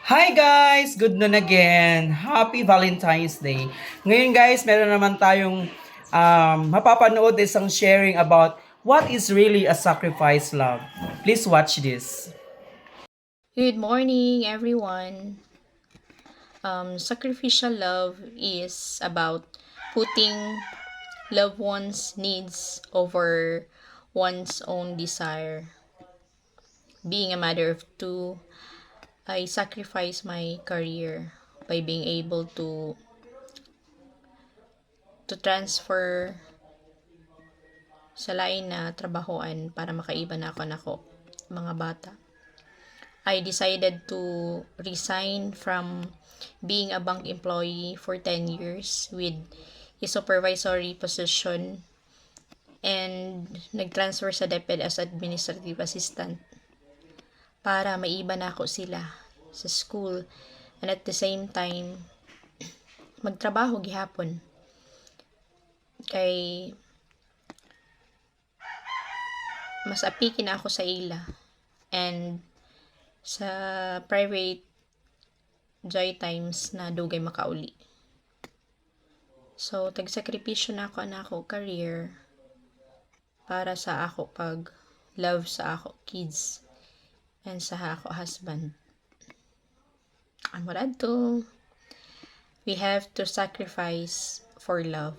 Hi guys! Good noon again. Happy Valentine's Day. Ngayon guys, meron naman tayong mapapanood isang sharing about what is really a sacrifice love. Please watch this. Good morning, everyone. Sacrificial love is about putting loved one's needs over one's own desire. Being a mother of two, I sacrifice my career by being able to transfer sa lain na trabahoan para makaiban ako nako mga bata. I decided to resign from being a bank employee for 10 years with a supervisory position and nag-transfer sa DepEd as administrative assistant para maiba na ako sila sa school and at the same time magtrabaho gihapon kay mas apiki na ako sa ila and sa private joy times na dugay makauli. So, tagsakripisyo na ako na ako career para sa ako pag love sa ako kids and sa ako husband. Ang marad to, we have to sacrifice for love.